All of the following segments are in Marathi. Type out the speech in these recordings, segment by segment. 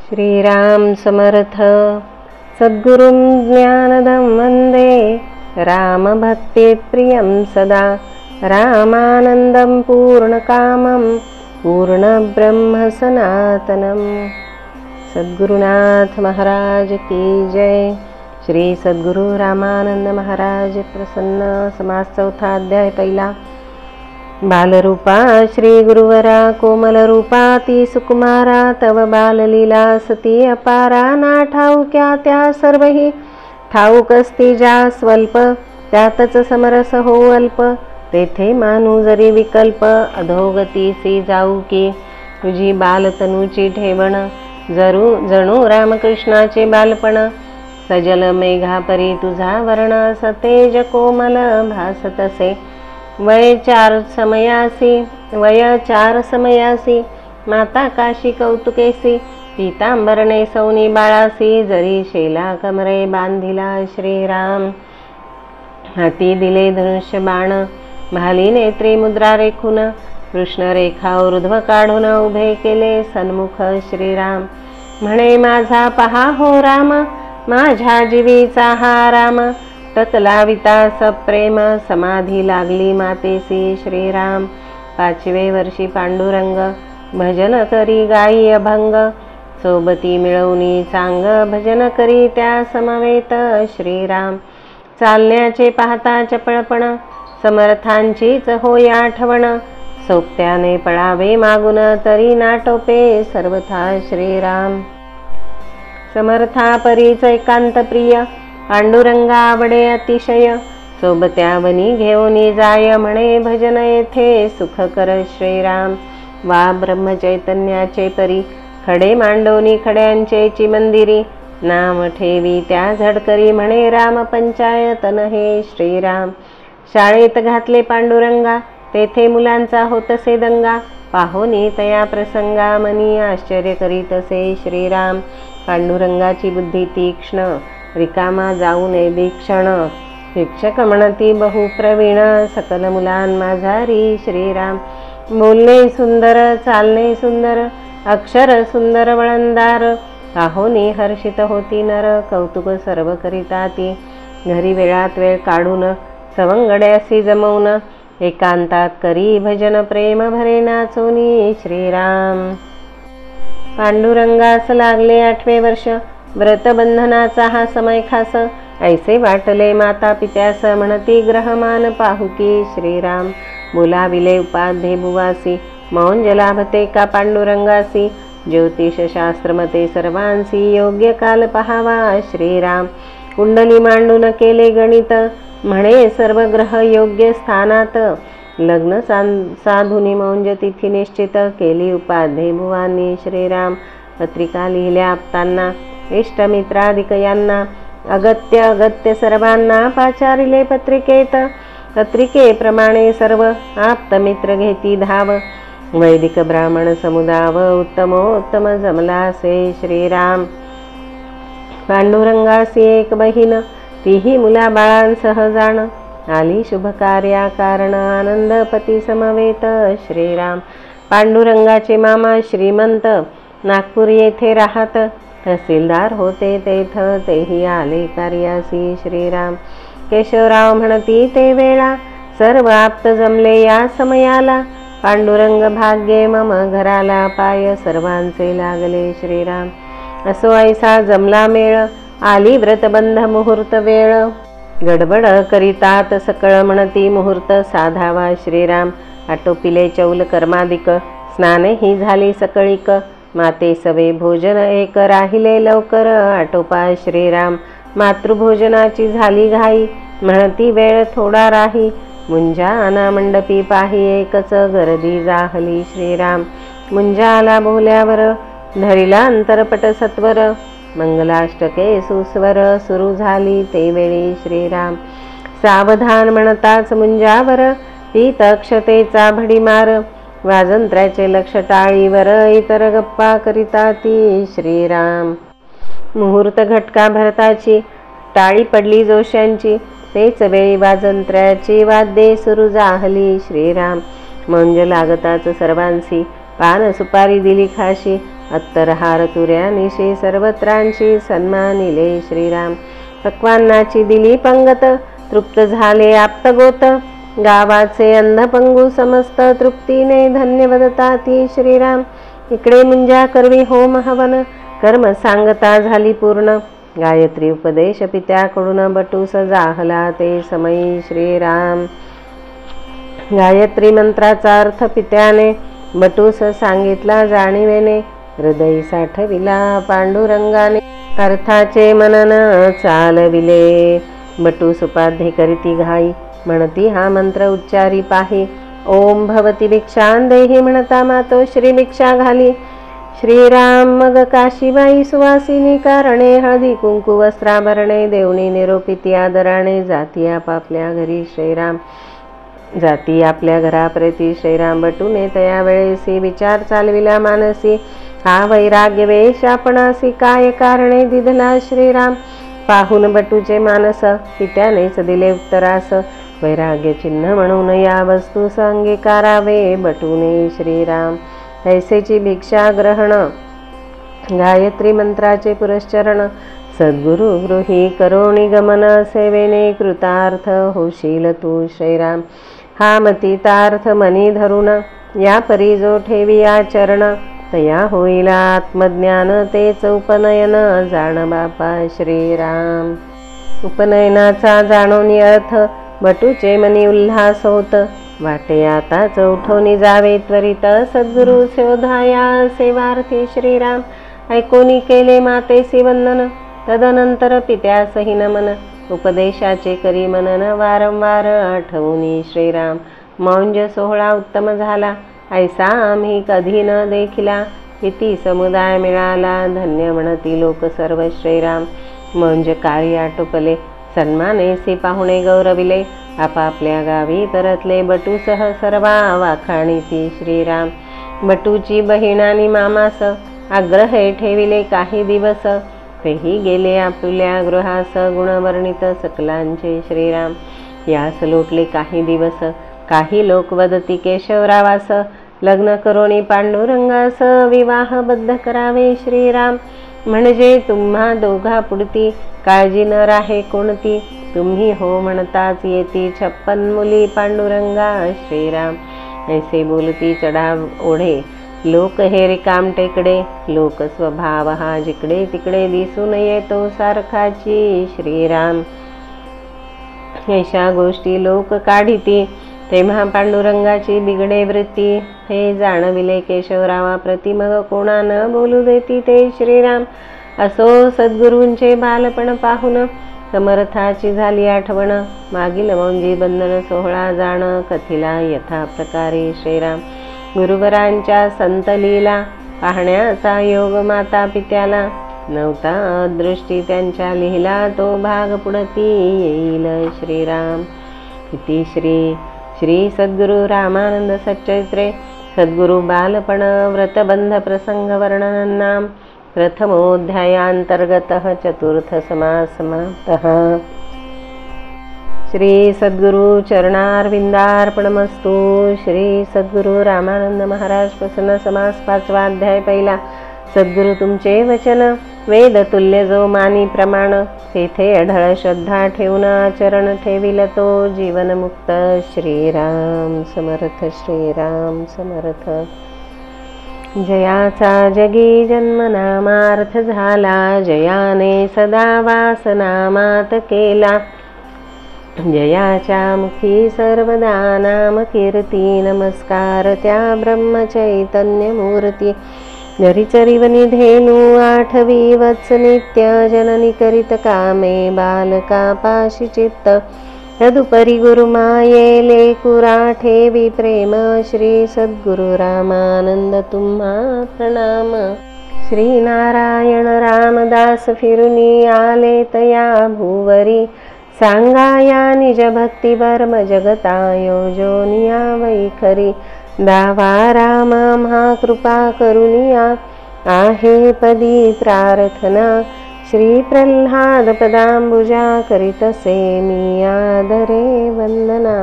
श्रीराम समर्थ। सद्गुरुं ज्ञानदं वन्दे रामभक्तिप्रियं सदा। रामानन्दं पूर्णकामं पूर्णब्रह्म सनातनम्। सद्गुरुनाथ महाराज की जय। श्री सद्गुरु रामानंद महाराज प्रसन्न। समास चौथा अध्याय पहिला। बालरूपा श्री गुरुवरा कोमल रूपा ती सुकुमारा तव बाललीला सती अपारा ना ठाऊक्या त्या सर्वही ठाऊक असती ज्या स्वल्प त्यातच समरस हो अल्प तेथे मानू जरी विकल्प अधोगतीसी जाऊ की तुझी बालतनूची ठेवण जणू रामकृष्णाचे बालपण सजल मेघापरी तुझा वर्ण सतेज कोमल भासतसे वय चार समयासी माता काशी कौतुकेसी पीतांबरणे सौनी बाळासी जरी शेला कमरे बांधिला श्रीराम हाती दिले धनुष्य बाण भाली नेत्री मुद्रा रेखून कृष्ण रेखा ऊर्ध्व काढून उभे केले सन्मुख श्रीराम म्हणे माझा पहा हो राम माझ्या जीवीचा हा राम टकलाविता सप्रेम समाधी लागली मातेसी श्रीराम पाचवे वर्षी पांडुरंग भजन करी गाई अभंग सोबती मिळवणी चांग भजन करी त्या समवेत श्रीराम चालण्याचे पाहता चपळपण समर्थांचीच होय आठवण सोबत्याने पळावे मागून तरी नाटोपे सर्वथा श्रीराम समर्था परीच एकांत प्रिय पांडुरंगा आवडे अतिशय सोबत्यावनी घेऊनी जाय म्हणे भजन येथे सुख कर श्रीराम वा ब्रह्मचैतन्याचे परी खडे मांडोनी खड्यांचे चिमंदिरी नाम ठेवी त्या झडकरी म्हणे राम पंचायतन हे श्रीराम शाळेत घातले पांडुरंगा तेथे मुलांचा होतसे दंगा पाहोनी तया प्रसंगा मनी आश्चर्य करीतसे श्रीराम पांडुरंगाची बुद्धी तीक्ष्ण रिकामा जाऊ नये भीक्षण शिक्षक म्हणती बहु प्रवीण सकल मुलां माझारी श्रीराम बोलणे सुंदर चालणे सुंदर अक्षर सुंदर वळणदार पाहोनी हर्षित होती नर कौतुक सर्व करिता ती घरी वेळात वेळ काढून सवंगड्यासी जमवून एकांतात करी भजन प्रेम भरे नाचोनी श्रीराम पांडुरंगास लागले 8वे वर्ष व्रतबंधनाचा हा समय खास ऐसे वाटले माता पित्यास म्हणती ग्रहमान पाहुकी श्रीराम बोलाविले उपाध्ये बुवासी मौंज लाभते का पांडुरंगासी ज्योतिष शास्त्रमते सर्वांसी योग्य काल पहावा श्रीराम कुंडली मांडून केले गणित म्हणे सर्व ग्रह योग्य स्थानात लग्न साधुनी मौंज तिथी निश्चित केली उपाध्ये बुवांनी श्रीराम पत्रिका लिहिल्या आप्तांना इष्टमित्रादिक यांना अगत्य सर्वांना पाचारिले पत्रिकेप्रमाणे सर्व आप्तमित्र घेती धाव वैदिक ब्राह्मण समुदाव उत्तमोत्तम जमलासे श्रीराम पांडुरंगासी एक बहीण तीही मुला बाळांसह जाण आली शुभ कार्या कारण आनंद पती समवेत श्रीराम पांडुरंगाचे मामा श्रीमंत नागपूर येथे राहत तहसीलदार होते तेथ तेही आले कार्यासी श्रीराम केशवराव म्हणती ते वेळा सर्व आप्त जमले या समयाला पांडुरंग भाग्ये मम घराला पाय सर्वांचे लागले श्रीराम असो ऐसा जमला मेळ आली व्रतबंध मुहूर्त वेळ गडबड करीतात सकळ म्हणती मुहूर्त साधावा श्रीराम आटोपिले चौल कर्मादिक स्नानही झाली सकळीक माते सवे भोजन एक राहिले लवकर आटोपा श्रीराम मातृभोजनाची झाली घाई म्हणती वेळ थोडा राही मुंजा आना मंडपी पाही एकच गर्दी जाहली श्रीराम मुंजा आला बोल्यावर धरिला अंतरपट सत्वर मंगलाष्टके सुस्वर सुरू झाली ते वेळी श्रीराम सावधान म्हणताच मुंजावर पीत अक्षतेचा भडीमार वाजंत्र्याचे लक्ष टाळीवर इतर गप्पा करिता ती श्रीराम मुहूर्त घटका भरताची टाळी पडली जोशांची तेच वेळी वाजंत्र्याची वाद्ये सुरू जाहली श्रीराम मंज लागताच सर्वांसी पान सुपारी दिली खाशी अत्तरहार तुऱ्यानिशी सर्वत्रांशी सन्मानिले श्रीराम. पक्वान्नाची दिली पंगत तृप्त झाले आप्तगोत. गावाचे अंधपंगू समस्त तृप्तीने धन्य वदता ती श्रीराम. इकडे मुंजा करवी होम हवन कर्म सांगता झाली पूर्ण. गायत्री उपदेश पित्याकडून बटूस जाहला ते समयी श्रीराम. गायत्री मंत्राचा अर्थ पित्याने बटूस सांगितला जाणीवेने. हृदय साठविला पांडुरंगाने अर्थाचे मनन चालविले. बटूस उपाध्ये करीती घाई म्हणती हा मंत्र उच्चारी पाही. ओम भवती भिक्षां देही म्हणता मातो श्री भिक्षा घाली. श्रीराम मग काशीबाई सुवासिनी कारणे हळदी कुंकू वस्त्राभरणे देवणी निरोपिती आदराने जाती आपापल्या घरी श्रीराम. जाती आपल्या घराप्रती श्रीराम. बटूने तया वेळेसी विचार चालविला मानसी. हा वैराग्य वेश आपणासी काय कारणे दिधला श्रीराम. पाहून बटूचे मानस पित्यानेच दिले उत्तरास. वैराग्य चिन्ह म्हणून या वस्तूस अंगीकारावे बटूने श्रीराम. ऐसेची भिक्षा ग्रहण गायत्री मंत्राचे पुरश्चरण. सद्गुरु गृही करोणी गमन सेवेने कृतार्थ होशील तू श्रीराम. हा मतितार्थ मनी धरून या परी जो ठेवी आचरण. तया होईल आत्मज्ञान तेच उपनयन जाण बापा श्रीराम. उपनयनाचा जाणोनी अर्थ बटूचे मनी उल्हास होत. वाटे आता चौठवणी जावे त्वरित सद्गुरु शोधाया सेवार्थी श्रीराम. ऐकोनी केले मातेसी वंदन तदनंतर पित्यासही नमन. उपदेशाचे करी मनन वारंवार आठवणी श्रीराम. मौंज सोहळा उत्तम झाला ऐसा आम्ही कधी न देखिला. किती समुदाय मिळाला धन्य म्हणती लोक सर्व श्रीराम. मौंज कार्य आटोपले सन्मानेसी पाहुणे गौरविले. आपापल्या गावी परतले बटूसह सर्वा वाखाणीती श्रीराम. बटूची बहिणानी मामास आग्रहे ठेविले काही दिवस. तेही गेले आपुल्या गृहास गुणवर्णित सकलांचे श्रीराम. यास लोटले काही दिवस. काही लोक वदती केशवरावास लग्न करोनी पांडुरंगास विवाहबद्ध करावे श्रीराम. म्हणजे तुम्हा दोघा पुढती काळजी न राहे कोणती. तुम्ही हो म्हणताच येती 56 मुली पांडुरंगा श्रीराम. ऐसे बोलती चढाव ओढे लोक हे रिकाम टेकडे. लोक स्वभाव हा जिकडे तिकडे दिसून येतो सारखाची श्रीराम. अशा गोष्टी लोक काढिती तेव्हा पांडुरंगाची बिघडे वृत्ती. हे जाणविले केशवरावा प्रति मग कोणा न बोलू देती ते श्रीराम. असो सद्गुरूंचे बालपण पाहून समर्थाची झाली आठवण. मागील मौंजी बंधन सोहळा जाण कथिला यथा प्रकारे श्रीराम. गुरुवरांच्या संतलीला पाहण्याचा योग माता पित्याला नव्हता दृष्टी त्यांच्या लिहिला तो भाग पुढती येईल श्रीराम. इति श्री श्री सद्गुरु रामानंद सच्चरित्रे सद्गुरु बालपण व्रतबंध प्रसंग वर्णननाम प्रथमोऽध्यायान्तर्गतः चतुर्थ समास समाप्तः. श्री सद्गुरु चरणारविंदार्पणमस्तु. श्री सद्गुरु रामानंद महाराज प्रसन्न समास 5वा अध्याय पहिला. सद्गुरु तुमचे वचन वेद तुल्य जो मानी प्रमाण. तेथे अढळ श्रद्धा ठेवून आचरण ठेविल तो जीवनमुक्त. श्रीराम समर्थ श्रीराम समर्थ. जयाचा जगी जन्मनामार्थ झाला. जयाने सदा वासनामात केला. जयाच्या मुखी सर्वदा नाम कीर्ती. नमस्कार त्या ब्रह्मचैतन्य मूर्ती. जरीचरिवनी धेनू 8वी वत्स नित्य. जननी करीत कामे बालका पाशी चित्त. तदुपरी गुरुमाये लेकुरा ठेवी प्रेम. श्री सद्गुरु रामानंद तुम्हा प्रणाम. श्री नारायण रामदास फिरुनी आले तया भूवरी. सांगाया निज भक्ती वर्म जगता योजोनिया वैखरी. दावा रामा महा कृपा करुनिया आहे पदी प्रार्थना. श्री प्रल्हाद पदांबुजा करीतसे मी आदरे वंदना.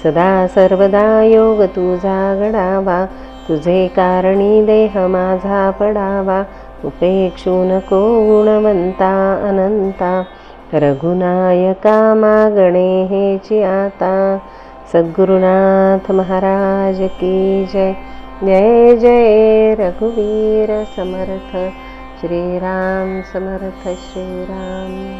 सदा सर्वदा योग तुझा घडावा. तुझे कारणी देह माझा पडावा, उपेक्षू नको गुणवंता अनंता. रघुनायका मागणे हेची आता, सद्गुरुनाथ महाराज की जय. जय जय रघुवीर समर्थ, श्रीराम समर्थ श्रीराम.